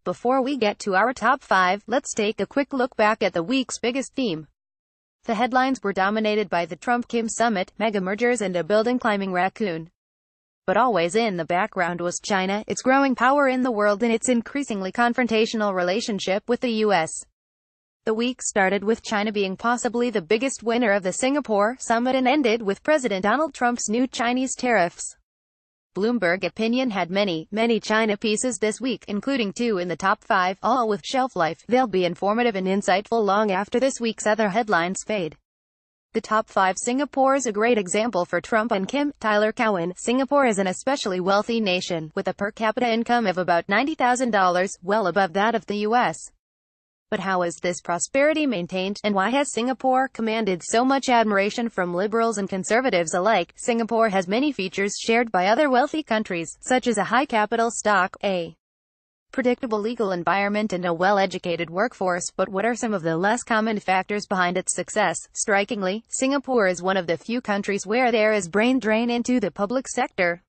Before we get to our top 5, let's take a quick look back at the week's biggest theme. The headlines were dominated by the Trump-Kim summit, mega mergers and a building-climbing raccoon. But always in the background was China, its growing power in the world and its increasingly confrontational relationship with the U.S. The week started with China being possibly the biggest winner of the Singapore summit and ended with President Donald Trump's new Chinese tariffs. Bloomberg Opinion had many China pieces this week, including 2 in the top 5, all with shelf life. They'll be informative and insightful long after this week's other headlines fade. The top 5. Singapore is a great example for Trump and Kim. Tyler Cowen. Singapore is an especially wealthy nation, with a per capita income of about $90,000, well above that of the U.S. But how is this prosperity maintained, and why has Singapore commanded so much admiration from liberals and conservatives alike? Singapore has many features shared by other wealthy countries, such as a high capital stock, a predictable legal environment and a well-educated workforce, but what are some of the less common factors behind its success? Strikingly, Singapore is one of the few countries where there is brain drain into the public sector.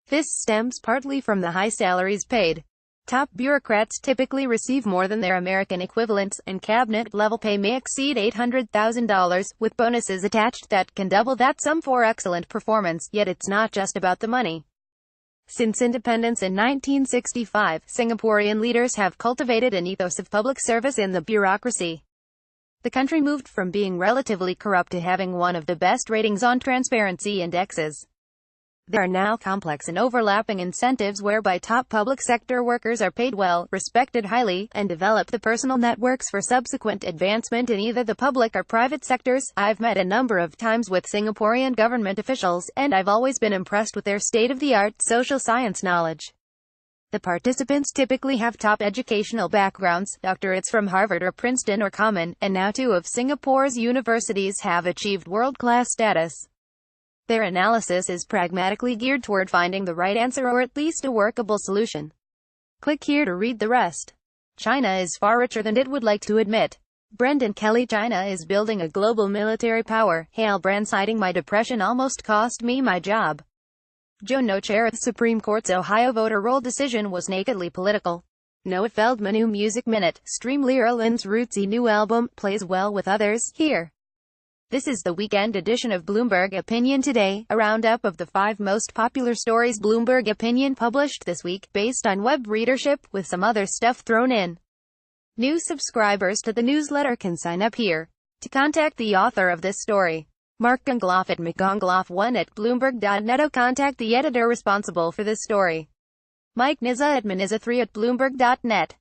This stems partly from the high salaries paid. Top bureaucrats typically receive more than their American equivalents, and cabinet-level pay may exceed $800,000, with bonuses attached that can double that sum for excellent performance. Yet it's not just about the money. Since independence in 1965, Singaporean leaders have cultivated an ethos of public service in the bureaucracy. The country moved from being relatively corrupt to having one of the best ratings on transparency indexes. There are now complex and overlapping incentives whereby top public sector workers are paid well, respected highly, and develop the personal networks for subsequent advancement in either the public or private sectors. I've met a number of times with Singaporean government officials, and I've always been impressed with their state-of-the-art social science knowledge. The participants typically have top educational backgrounds, doctorates from Harvard or Princeton or common, and now 2 of Singapore's universities have achieved world-class status. Their analysis is pragmatically geared toward finding the right answer or at least a workable solution. Click here to read the rest. China is far richer than it would like to admit. Brendan Kelly. China is building a global military power. Hale Brand citing my depression almost cost me my job. Joe No. Chair of the Supreme Court's Ohio voter roll decision was nakedly political. Noah Feldman. New Music Minute. Stream Lyra Lynn's rootsy new album, plays well with others, here. This is the weekend edition of Bloomberg Opinion Today, a roundup of the 5 most popular stories Bloomberg Opinion published this week, based on web readership, with some other stuff thrown in. New subscribers to the newsletter can sign up here. To contact the author of this story, Mark Gongloff at mcgongloff1@bloomberg.net, or contact the editor responsible for this story, Mike Nizza at manizza3@bloomberg.net.